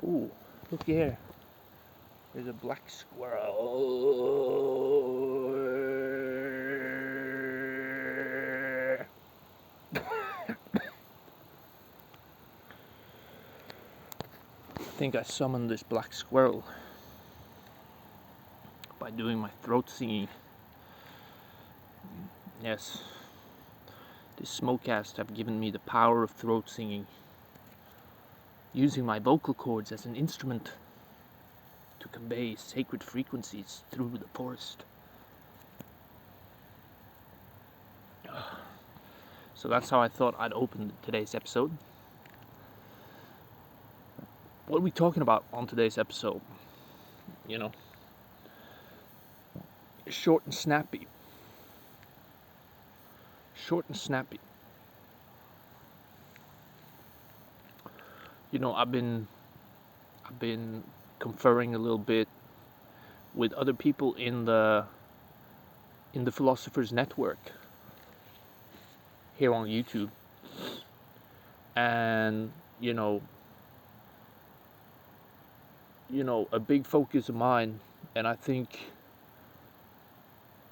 Ooh, look here. There's a black squirrel. I think I summoned this black squirrel by doing my throat singing. Yes, this SMOKECAST have given me the power of throat singing, using my vocal cords as an instrument to convey sacred frequencies through the forest. So that's how I thought I'd open today's episode. What are we talking about on today's episode? You know, short and snappy. Short and snappy. You know, I've been conferring a little bit with other people in the Philosophers Network here on YouTube, and you know, a big focus of mine, and I think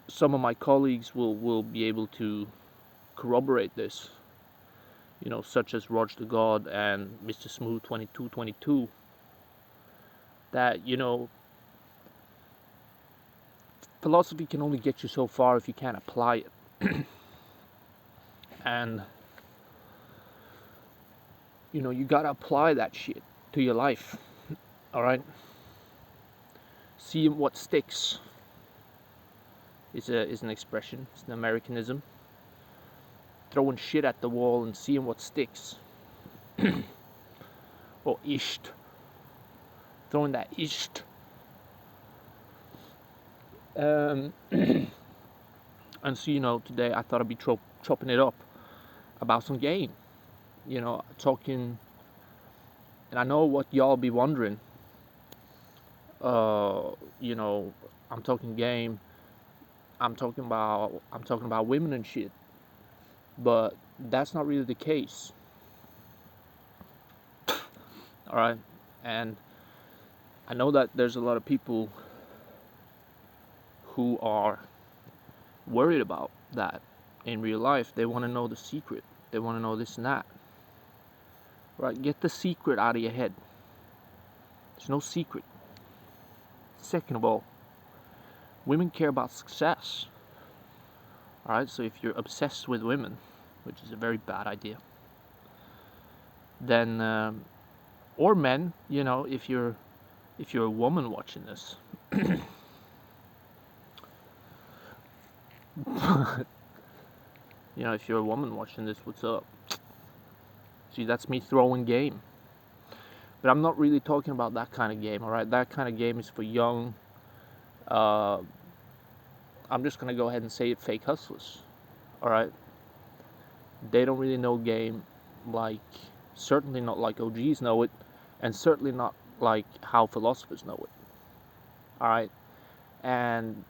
some of my colleagues will be able to corroborate this, such as Roger the God and Mr. Smooth 2222, that philosophy can only get you so far if you can't apply it. And you gotta apply that shit to your life. All right, see what sticks is an expression. It's an Americanism. Throwing shit at the wall and seeing what sticks. Or isht. Throwing that isht. And so today I thought I'd be chopping it up about some game. Talking, and I know what y'all be wondering. I'm talking game. I'm talking about women and shit. But that's not really the case. All right, and I know that there's a lot of people who are worried about that in real life. They want to know the secret. They want to know this and that. Right? Get the secret out of your head. There's no secret. Second of all, women care about success. Alright, so if you're obsessed with women, which is a very bad idea, then or men, if you're a woman watching this, if you're a woman watching this, what's up? See, that's me throwing game. But I'm not really talking about that kind of game, alright? That kind of game is for young, I'm just going to go ahead and say it, fake hustlers, alright? They don't really know game certainly not like OGs know it, and certainly not like how philosophers know it, alright? And,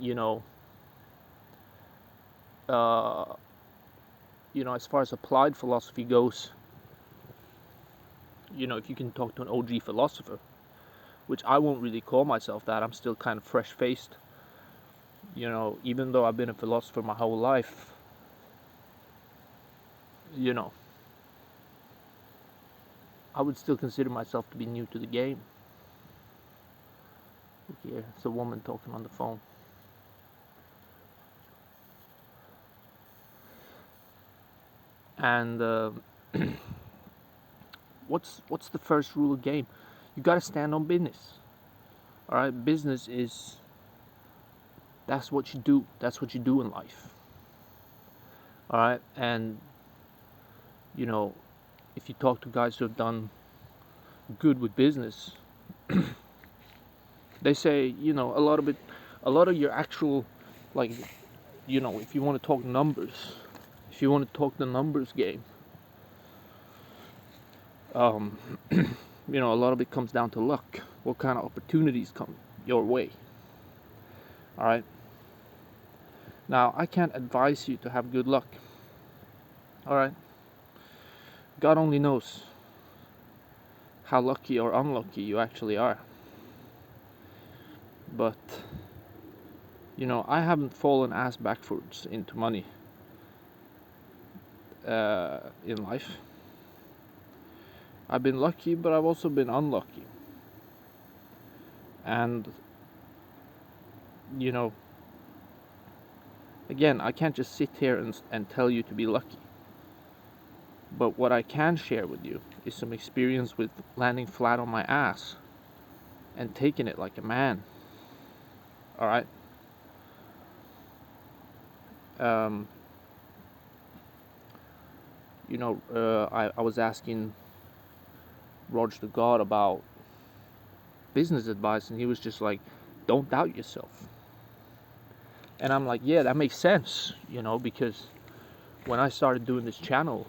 as far as applied philosophy goes, if you can talk to an OG philosopher, which I won't really call myself that, I'm still kind of fresh-faced, even though I've been a philosopher my whole life, I would still consider myself to be new to the game. Look here, it's a woman talking on the phone. And what's the first rule of game? You gotta stand on business. Alright, business that's what you do. That's what you do in life. Alright, and if you talk to guys who have done good with business, they say, a lot of your actual, if you want to talk numbers, if you want to talk the numbers game, a lot of it comes down to luck. What kind of opportunities come your way? All right. Now, I can't advise you to have good luck. All right. God only knows how lucky or unlucky you actually are. But I haven't fallen ass backwards into money in life. I've been lucky, but I've also been unlucky. And again, I can't just sit here and tell you to be lucky. But what I can share with you is some experience with landing flat on my ass and taking it like a man. Alright? I was asking Roger the God about business advice, and he was just like, don't doubt yourself. And I'm like, yeah, that makes sense, because when I started doing this channel,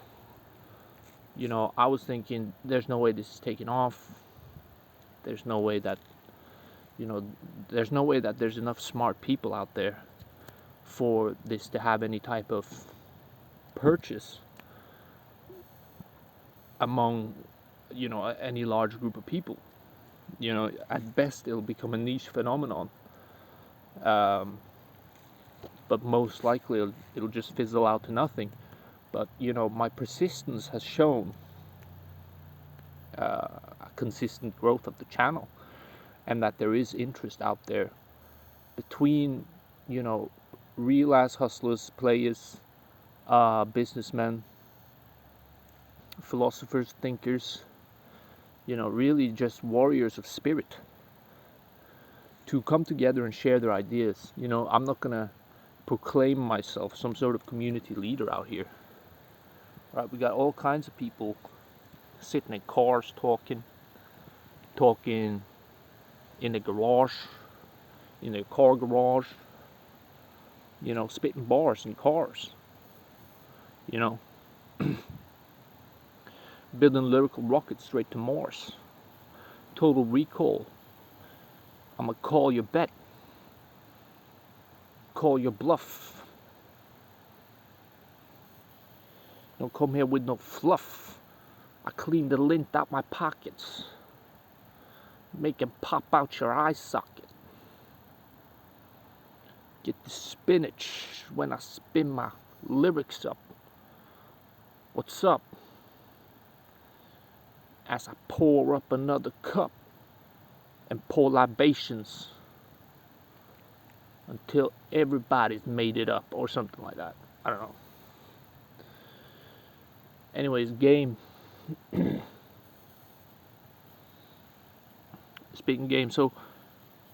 I was thinking, there's no way this is taking off. There's no way that, there's enough smart people out there for this to have any type of purchase among, any large group of people. At best it'll become a niche phenomenon. But most likely it'll just fizzle out to nothing. But my persistence has shown a consistent growth of the channel, and that there is interest out there between real ass hustlers, players, businessmen, philosophers, thinkers, really just warriors of spirit, to come together and share their ideas. I'm not gonna proclaim myself some sort of community leader out here. Right? We got all kinds of people sitting in cars talking in the garage, in their car garage, spitting bars in cars, building lyrical rockets straight to Mars. Total Recall. I'ma call your bet. Call your bluff. Don't come here with no fluff. I clean the lint out my pockets. Make 'em pop out your eye socket. Get the spinach when I spin my lyrics up. What's up? As I pour up another cup and pour libations until everybody's made it up, or something like that. I don't know. Anyways, game. Speaking game, so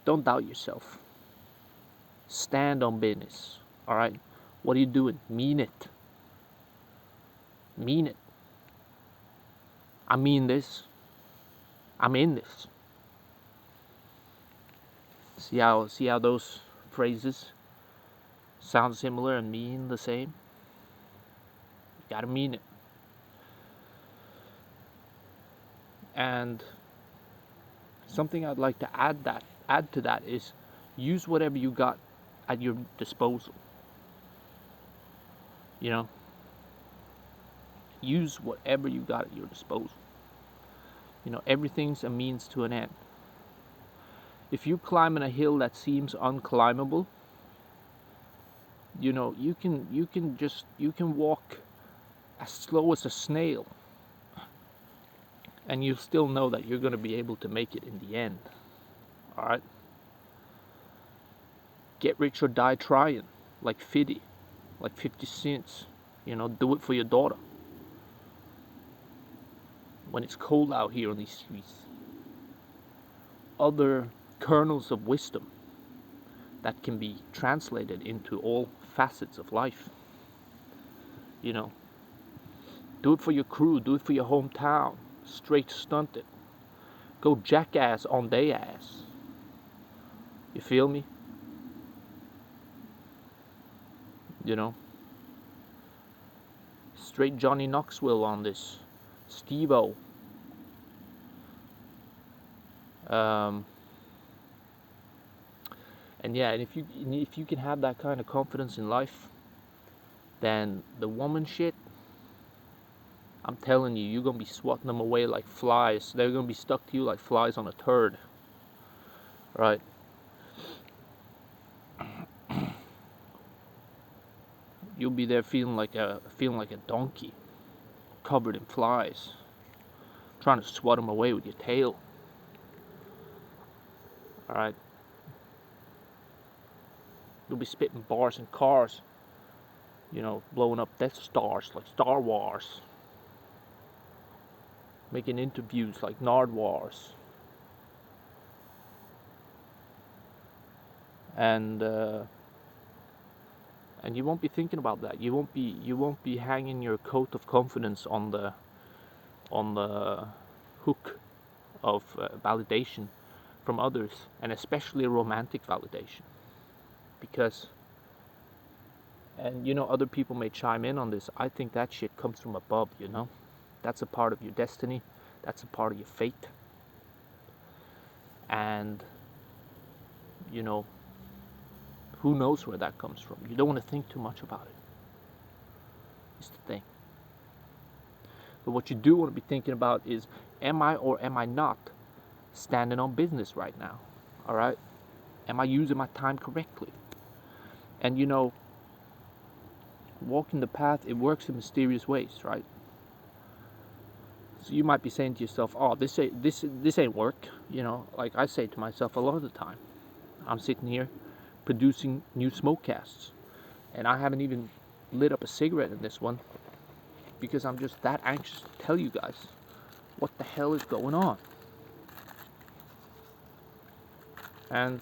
don't doubt yourself. Stand on business. Alright? What are you doing? Mean it. Mean it. I mean this. I'm in this. See how those phrases sound similar and mean the same? You gotta mean it. And something I'd like to add to that is, use whatever you got at your disposal. Use whatever you got at your disposal. Everything's a means to an end. If you're climbing a hill that seems unclimbable, you can walk as slow as a snail, and you'll still know that you're going to be able to make it in the end. Alright? Get rich or die trying, like 50 cents. Do it for your daughter when it's cold out here on these streets. Other kernels of wisdom that can be translated into all facets of life. Do it for your crew, do it for your hometown. Straight stunt it. Go jackass on they ass. You feel me? Straight Johnny Knoxville on this. Steve-O. And yeah, and if you can have that kind of confidence in life, then the woman shit, I'm telling you, you're gonna be swatting them away like flies. They're gonna be stuck to you like flies on a turd. Right? You'll be there feeling like a donkey, covered in flies, trying to swat them away with your tail. All right? You'll be spitting bars in cars, blowing up Death Stars like Star Wars, making interviews like Nard Wars, and you won't be thinking about that. You won't be hanging your coat of confidence on the hook of validation from others, and especially romantic validation, because, and other people may chime in on this, I think that shit comes from above. That's a part of your destiny, that's a part of your fate, and who knows where that comes from. You don't want to think too much about it. It's the thing. But what you do want to be thinking about is, am I or am I not standing on business right now? All right? Am I using my time correctly? And walking the path, it works in mysterious ways, right? So you might be saying to yourself, "Oh, this ain't work." Like I say to myself a lot of the time. I'm sitting here producing new SMOKECASTs, and I haven't even lit up a cigarette in this one, because I'm just that anxious to tell you guys what the hell is going on. And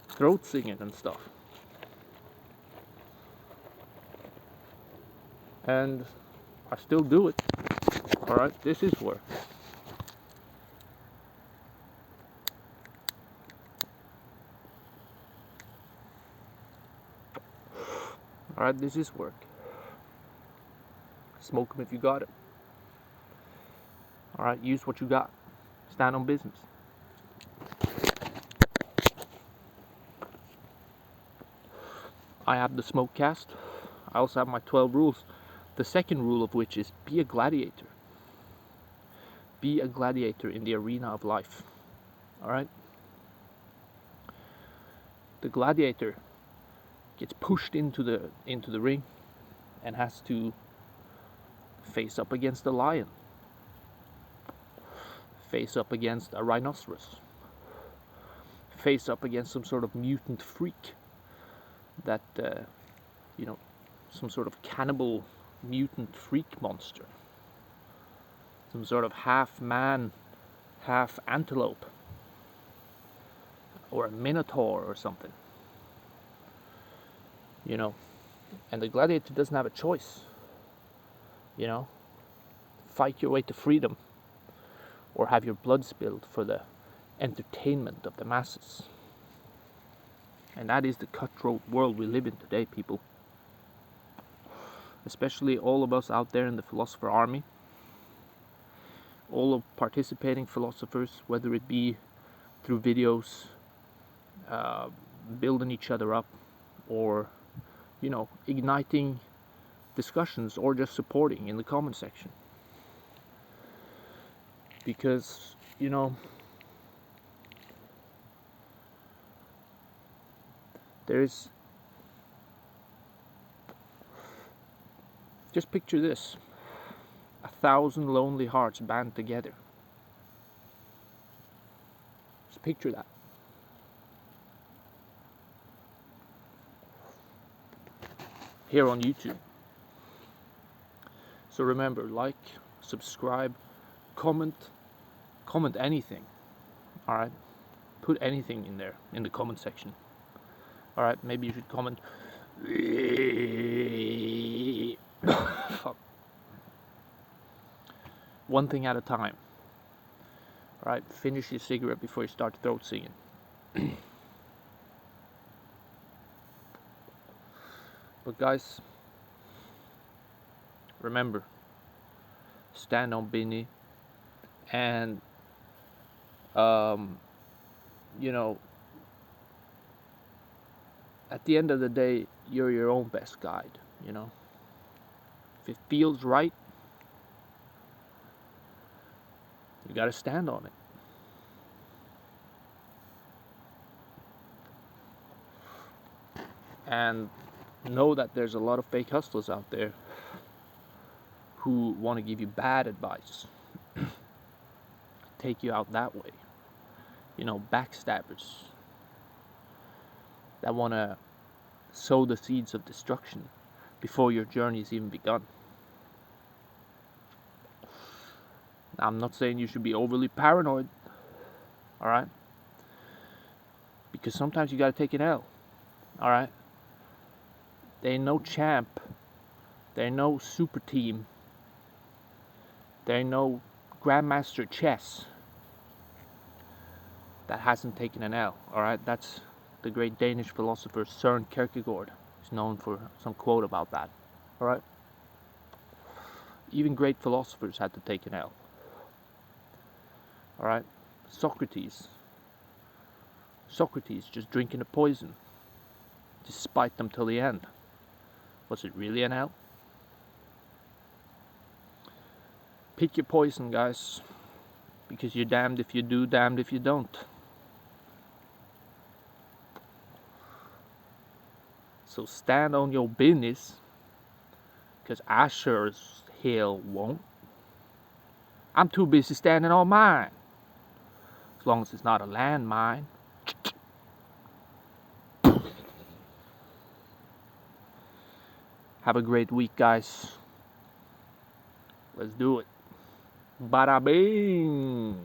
throat singing and stuff. And I still do it. Alright, this is work. Alright, this is work. Smoke them if you got it. Alright, use what you got. Stand on business. I have the SMOKECAST. I also have my 12 rules. The second rule of which is be a gladiator. Be a gladiator in the arena of life. Alright? The gladiator gets pushed into the ring and has to face up against a lion, face up against a rhinoceros, face up against some sort of mutant freak that some sort of cannibal mutant freak monster, some sort of half man, half antelope, or a minotaur or something. And the gladiator doesn't have a choice. Fight your way to freedom, or have your blood spilled for the entertainment of the masses. And that is the cutthroat world we live in today, people. Especially all of us out there in the philosopher army. All of participating philosophers, whether it be through videos, building each other up, or igniting discussions, or just supporting in the comment section. Because there's, just picture this, 1,000 lonely hearts band together. Just picture that. Here on YouTube. So remember, like, subscribe, comment anything. Alright? Put anything in there, in the comment section. Alright, maybe you should comment. Fuck. One thing at a time. Alright, finish your cigarette before you start throat singing. But guys, remember, stand on business, and at the end of the day, you're your own best guide. If it feels right, You gotta stand on it. And know that there's a lot of fake hustlers out there who want to give you bad advice, take you out that way. You know, backstabbers that want to sow the seeds of destruction before your journey's even begun. Now, I'm not saying you should be overly paranoid, alright? Because sometimes you gotta take an L, alright? There ain't no champ, there ain't no super team, there ain't no grandmaster chess that hasn't taken an L, alright? That's the great Danish philosopher Søren Kierkegaard. He's known for some quote about that, alright? Even great philosophers had to take an L, alright? Socrates just drinking the poison, despite them till the end. Was it really an L? Pick your poison, guys, because you're damned if you do, damned if you don't. So stand on your business, because I sure as hell won't. I'm too busy standing on mine, as long as it's not a landmine. Have a great week, guys. Let's do it. Bada bing.